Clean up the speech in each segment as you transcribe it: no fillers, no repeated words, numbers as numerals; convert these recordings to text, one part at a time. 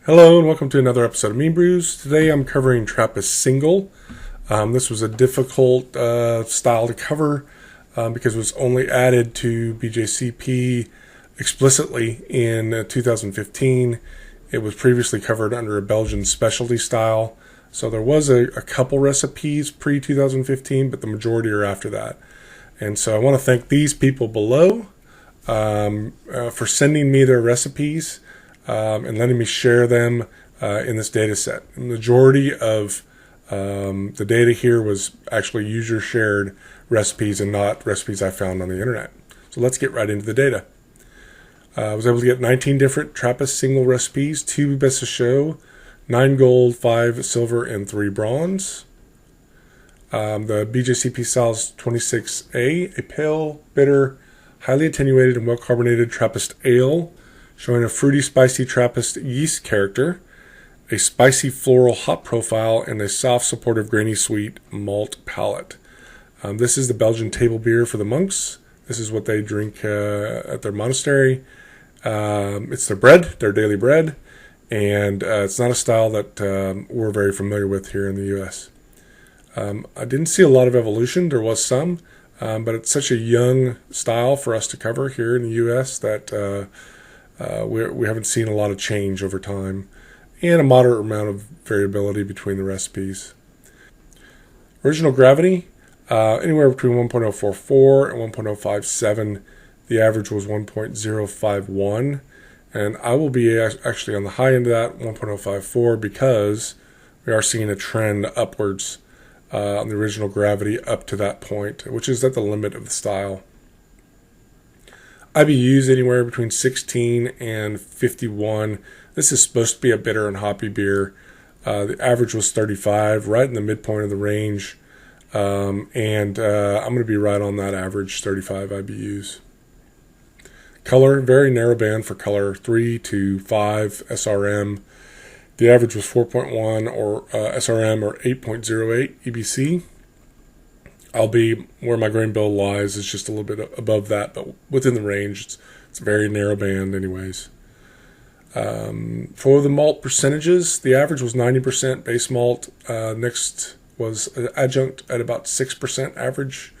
Hello and welcome to another episode of Meanbrews. Today I'm covering Trappist Single. This was a difficult style to cover because it was only added to BJCP explicitly in 2015. It was previously covered under a Belgian specialty style. So there was a couple recipes pre-2015, but the majority are after that. And so I want to thank these people below for sending me their recipes. And letting me share them in this data set. The majority of the data here was actually user-shared recipes and not recipes I found on the internet. So let's get right into the data. I was able to get 19 different Trappist Single recipes, 2 best of show, 9 gold, 5 silver, and 3 bronze. The BJCP style is 26A, a pale, bitter, highly attenuated, and well-carbonated Trappist ale, showing a fruity, spicy Trappist yeast character, a spicy floral hop profile, and a soft, supportive, grainy, sweet malt palate. This is the Belgian table beer for the monks. This is what they drink at their monastery. It's their bread, their daily bread, and it's not a style that we're very familiar with here in the U.S. I didn't see a lot of evolution. There was some, but it's such a young style for us to cover here in the U.S. that we haven't seen a lot of change over time, and a moderate amount of variability between the recipes. Original gravity, anywhere between 1.044 and 1.057. The average was 1.051, and I will be actually on the high end of that, 1.054, because we are seeing a trend upwards on the original gravity up to that point, which is at the limit of the style. IBUs anywhere between 16 and 51. This is supposed to be a bitter and hoppy beer. The average was 35, right in the midpoint of the range. And I'm going to be right on that average, 35 IBUs. Color, very narrow band for color, 3 to 5 SRM. The average was 4.1 or SRM or 8.08 EBC. I'll be where my grain bill lies is just a little bit above that, but within the range. It's a very narrow band anyways. For the malt percentages, the average was 90% base malt. Next was adjunct at about 6% average.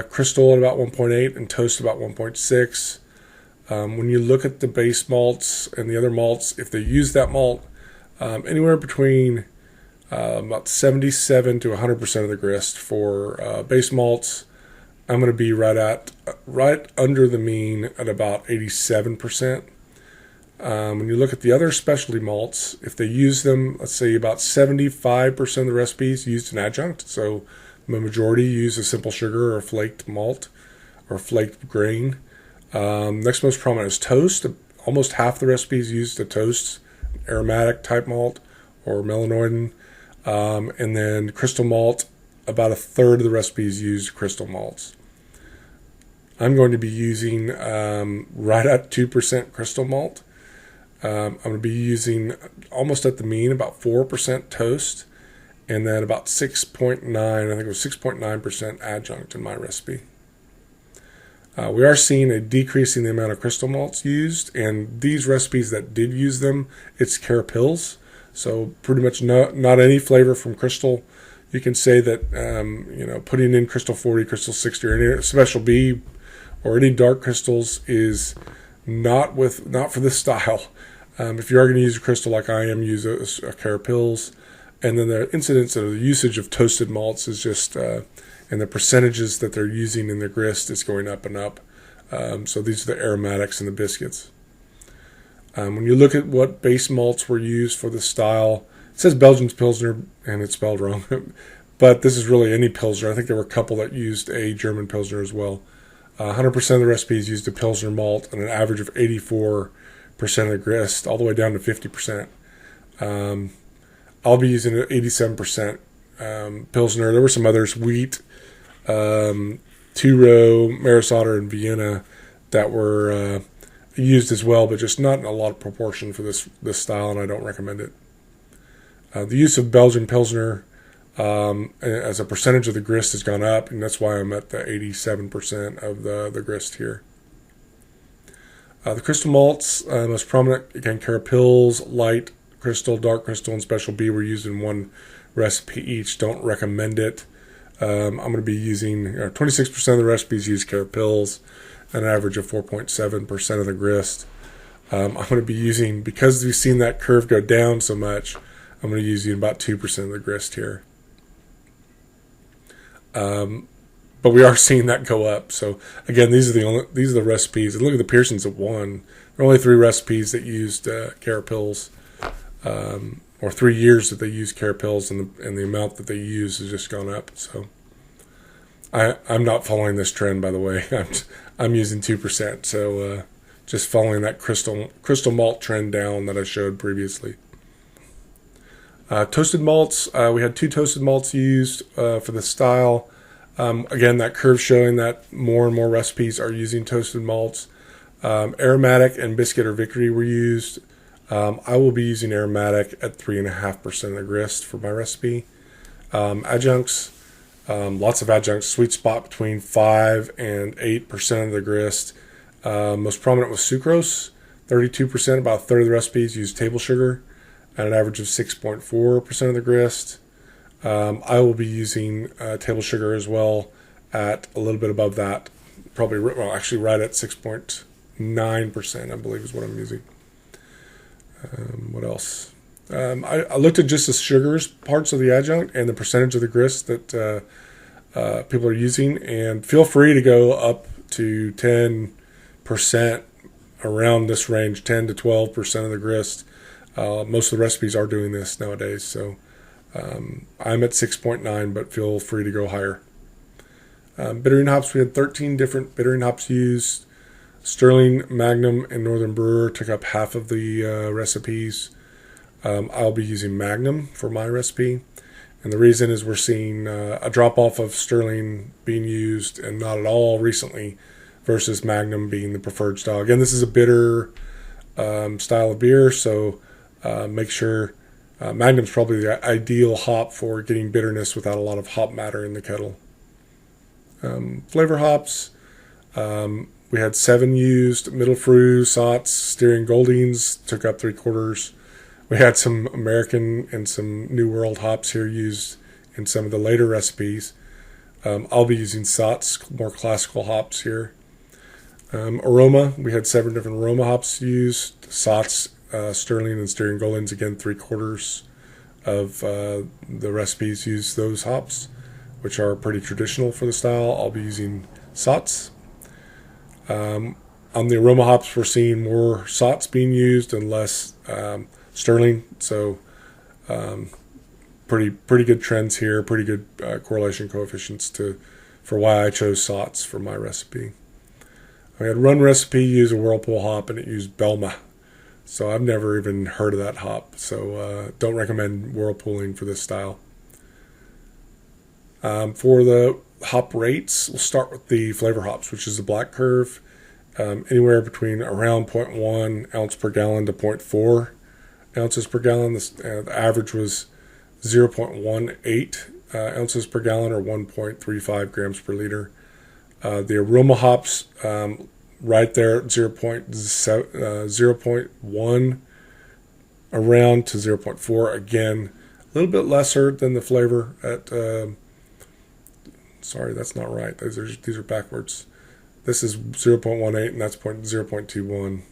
Crystal at about 1.8 and toast about 1.6. When you look at the base malts and the other malts, if they use that malt, anywhere between about 77 to 100% of the grist for base malts. I'm going to be right under the mean at about 87%. When you look at the other specialty malts, if they use them, let's say about 75% of the recipes used an adjunct. So the majority use a simple sugar or a flaked malt or flaked grain. Next most prominent is toast. Almost half the recipes used a toast, aromatic type malt or melanoidin. And then crystal malt, about a third of the recipes used crystal malts. I'm going to be using right at 2% crystal malt. I'm going to be using almost at the mean, about 4% toast, and then about 6.9, I think it was 6.9% adjunct in my recipe. We are seeing a decrease in the amount of crystal malts used, and these recipes that did use them, it's carapils. So pretty much not any flavor from crystal. You can say that putting in crystal 40, crystal 60, or any special B or any dark crystals is not for this style. If you are going to use a crystal like I am, use a carapils. And then the incidence of the usage of toasted malts is just and the percentages that they're using in the grist is going up and up. So these are the aromatics in the biscuits. When you look at what base malts were used for this style, it says Belgian Pilsner, and it's spelled wrong. But this is really any Pilsner. I think there were a couple that used a German Pilsner as well. 100% of the recipes used a Pilsner malt and an average of 84% of the grist, all the way down to 50%. I'll be using an 87% Pilsner. There were some others, wheat, Two-Row, Maris Otter, and Vienna, that were used as well, but just not in a lot of proportion for this style, and I don't recommend it. The use of Belgian Pilsner as a percentage of the grist has gone up, and that's why I'm at the 87% of the grist here. The crystal malts, most prominent, again, Carapils, light crystal, dark crystal, and special B were used in one recipe each. Don't recommend it. I'm going to be using 26% of the recipes use Carapils, an average of 4.7% of the grist. I'm going to be using, because we've seen that curve go down so much, I'm going to be using about 2% of the grist here. But we are seeing that go up. So again, these are the recipes. And look at the Pearsons at 1. There are only 3 recipes that used Carapils, or 3 years that they used Carapils, and the amount that they use has just gone up. So I'm not following this trend, by the way. I'm using 2%. So just following that crystal malt trend down that I showed previously. Toasted malts. We had 2 toasted malts used for the style. Again, that curve showing that more and more recipes are using toasted malts. Aromatic and biscuit or victory were used. I will be using aromatic at 3.5% of the grist for my recipe. Adjuncts, lots of adjuncts. Sweet spot between 5 and 8% of the grist. Most prominent was sucrose. 32%, about a third of the recipes use table sugar at an average of 6.4% of the grist. I will be using table sugar as well at a little bit above that, probably, well, actually right at 6.9%, I believe is what I'm using. What else? I looked at just the sugars parts of the adjunct and the percentage of the grist that people are using, and feel free to go up to 10%, around this range, 10 to 12% of the grist. Most of the recipes are doing this nowadays, so I'm at 6.9, but feel free to go higher. Bittering hops, we had 13 different bittering hops used. Sterling, Magnum, and Northern Brewer took up half of the recipes. I'll be using Magnum for my recipe, and the reason is we're seeing a drop-off of Sterling being used and not at all recently, versus Magnum being the preferred style. Again, this is a bitter style of beer, so make sure Magnum's probably the ideal hop for getting bitterness without a lot of hop matter in the kettle. Flavor hops, we had 7 used. Middle Frew, Sots, Styrian Goldings took up 3/4. We had some American and some New World hops here used in some of the later recipes. I'll be using Sots, more classical hops here. Aroma, we had 7 different aroma hops used. Sots, Sterling, and Styrian Goldings, again 3/4 of the recipes use those hops, which are pretty traditional for the style. I'll be using Sots. On the aroma hops, we're seeing more Sots being used and less Sterling, so pretty good trends here, pretty good correlation coefficients for why I chose Sots for my recipe. I had one recipe use a Whirlpool hop, and it used Belma. So I've never even heard of that hop. So don't recommend whirlpooling for this style. For the hop rates, we'll start with the flavor hops, which is the black curve. Anywhere between around 0.1 ounce per gallon to 0.4 ounces per gallon. The average was 0.18 ounces per gallon, or 1.35 grams per liter. The aroma hops, right there at 0.1 around to 0.4. Again, a little bit lesser than the flavor at, sorry, that's not right. These are backwards. This is 0.18 and that's 0.21.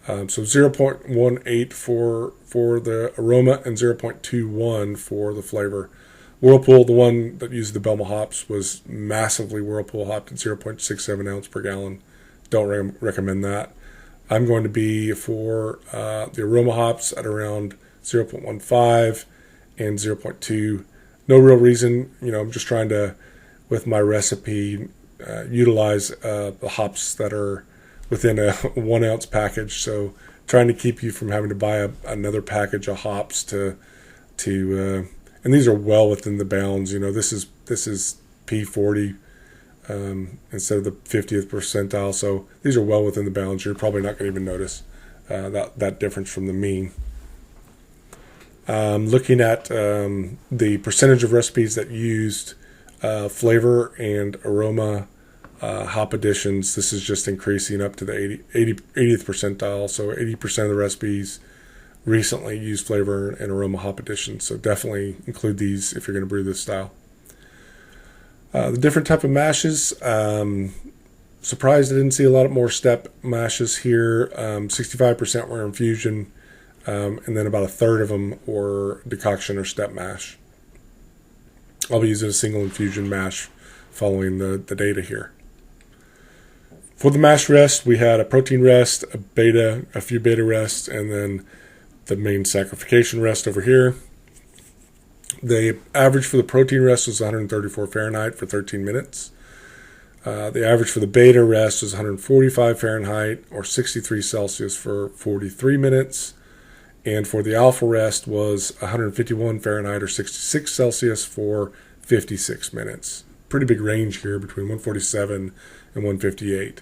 So 0.18 for the aroma and 0.21 for the flavor. Whirlpool, the one that used the Belma hops, was massively Whirlpool hopped at 0.67 ounce per gallon. Don't recommend that. I'm going to be for the aroma hops at around 0.15 and 0.2. No real reason, I'm just trying to, with my recipe, utilize the hops that are within a 1 ounce package. So trying to keep you from having to buy another package of hops to and these are well within the bounds. This is P40 instead of the 50th percentile. So these are well within the bounds. You're probably not going to even notice that difference from the mean. Looking at the percentage of recipes that used flavor and aroma hop additions. This is just increasing up to the 80th percentile. So 80% of the recipes recently use flavor and aroma hop additions. So definitely include these if you're going to brew this style. The different type of mashes. Surprised I didn't see a lot more step mashes here. 65% were infusion, and then about a third of them were decoction or step mash. I'll be using a single infusion mash following the data here. For the mash rest, we had a protein rest, a few beta rests, and then the main saccharification rest over here. The average for the protein rest was 134 Fahrenheit for 13 minutes. The average for the beta rest was 145 Fahrenheit or 63 Celsius for 43 minutes. And for the alpha rest was 151 Fahrenheit or 66 Celsius for 56 minutes. Pretty big range here between 147 and 158.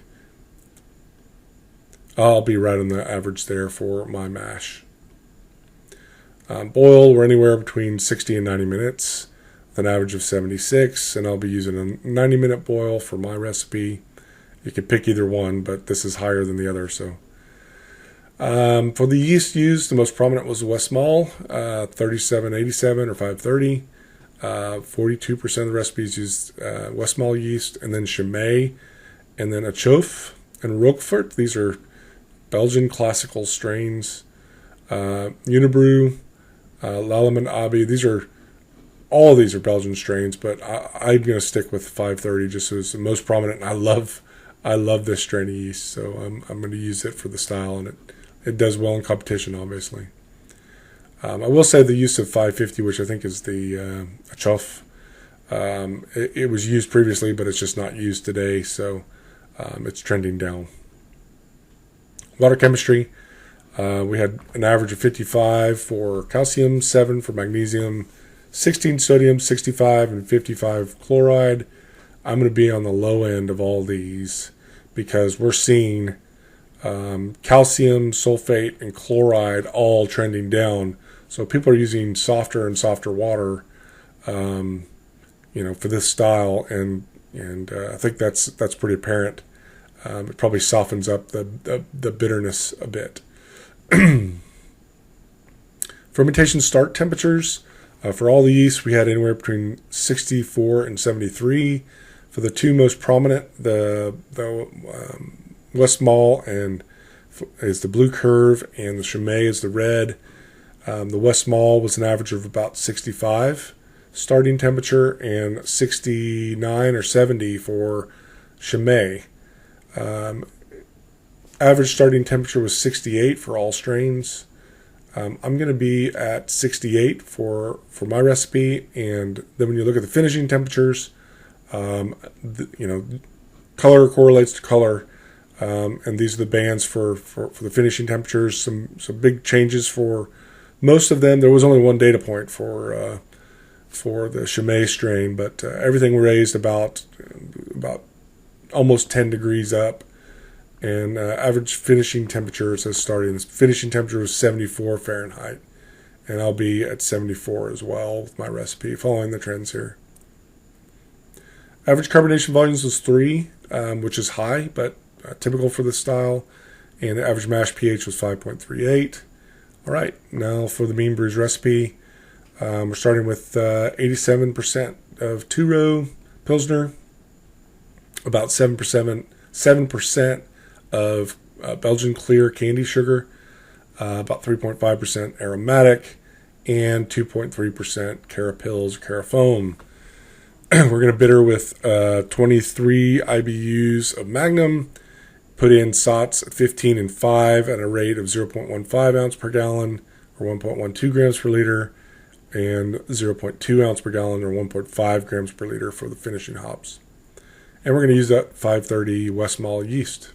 I'll be right on the average there for my mash. Boil, we're anywhere between 60 and 90 minutes, with an average of 76, and I'll be using a 90-minute boil for my recipe. You could pick either one, but this is higher than the other. So, for the yeast used, the most prominent was West Mall, 3787 or 530. 42% of the recipes used West Mall yeast, and then Chimay, and then Achof and Roquefort. These are Belgian classical strains. Unibrew, Lallemand Abbey. All of these are Belgian strains, but I'm going to stick with 530 just so it's the most prominent. And I love this strain of yeast, so I'm going to use it for the style, and it does well in competition, obviously. I will say the use of 550, which I think is the Achof, it was used previously, but it's just not used today, so it's trending down. Water chemistry. We had an average of 55 for calcium, 7 for magnesium, 16 sodium, 65, and 55 chloride. I'm going to be on the low end of all these because we're seeing calcium, sulfate, and chloride all trending down. So people are using softer and softer water, for this style, and I think that's pretty apparent. It probably softens up the bitterness a bit. Fermentation start temperatures. For all the yeast, we had anywhere between 64 and 73. For the two most prominent, the West Mall is the blue curve, and the Chimay is the red. The West Mall was an average of about 65 starting temperature and 69 or 70 for Chimay. Average starting temperature was 68 for all strains. I'm going to be at 68 for my recipe, and then when you look at the finishing temperatures, color correlates to color, and these are the bands for the finishing temperatures. Some big changes for most of them. There was only one data point for the Chimay strain, but everything raised about almost 10 degrees up. And average finishing temperature says starting. The finishing temperature was 74 Fahrenheit. And I'll be at 74 as well with my recipe, following the trends here. Average carbonation volumes was 3, which is high, but typical for this style. And the average mash pH was 5.38. All right, now for the Meanbrews Recipe. We're starting with 87% of two-row Pilsner, about 7% of Belgian clear candy sugar, about 3.5% aromatic, and 2.3% Carapils or Carafoam. We're going to bitter with 23 IBUs of Magnum, put in SOTs at 15 and 5 at a rate of 0.15 ounce per gallon or 1.12 grams per liter, and 0.2 ounce per gallon or 1.5 grams per liter for the finishing hops. And we're going to use that 530 West Mall yeast.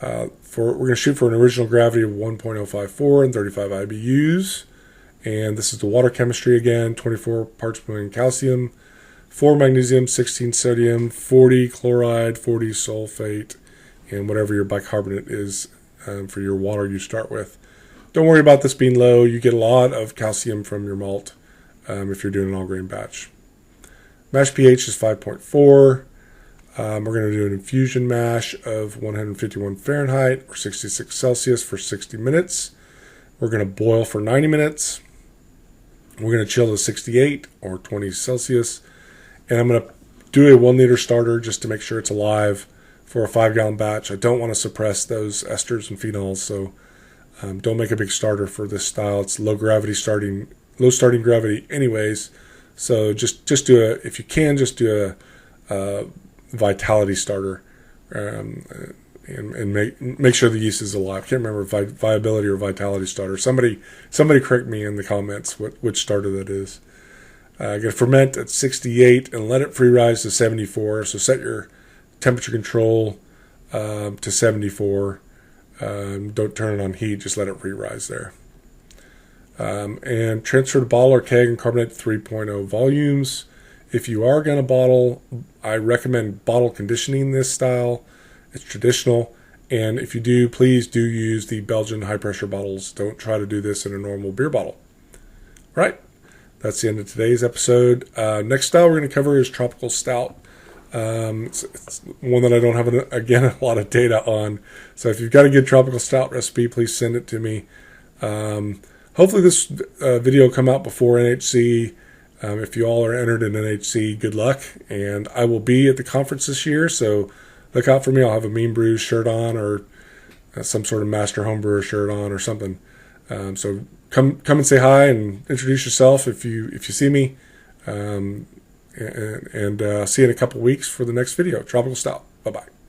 We're going to shoot for an original gravity of 1.054 and 35 IBUs. And this is the water chemistry again, 24 parts per million calcium, 4 magnesium, 16 sodium, 40 chloride, 40 sulfate, and whatever your bicarbonate is for your water you start with. Don't worry about this being low. You get a lot of calcium from your malt if you're doing an all-grain batch. Mash pH is 5.4. We're going to do an infusion mash of 151 Fahrenheit or 66 Celsius for 60 minutes. We're going to boil for 90 minutes. We're going to chill to 68 or 20 Celsius. And I'm going to do a 1 liter starter just to make sure it's alive for a 5-gallon batch. I don't want to suppress those esters and phenols, so don't make a big starter for this style. It's low starting gravity anyways. So just do if you can, just do a vitality starter, and make sure the yeast is alive. I can't remember viability or vitality starter. Somebody correct me in the comments which starter that is. Going to ferment at 68 and let it free rise to 74. So set your temperature control to 74. Don't turn it on heat. Just let it free rise there. And transfer to bottle or keg and carbonate to 3.0 volumes. If you are going to bottle, I recommend bottle conditioning this style. It's traditional. And if you do, please do use the Belgian high-pressure bottles. Don't try to do this in a normal beer bottle. All right. That's the end of today's episode. Next style we're going to cover is Tropical Stout. It's one that I don't have, a lot of data on. So if you've got a good Tropical Stout recipe, please send it to me. Hopefully this video will come out before NHC. If you all are entered in NHC, good luck. And I will be at the conference this year, so look out for me. I'll have a Meanbrews shirt on, or some sort of master homebrewer shirt on, or something. So come and say hi and introduce yourself if you see me. And see you in a couple weeks for the next video. Tropical Stout. Bye-bye.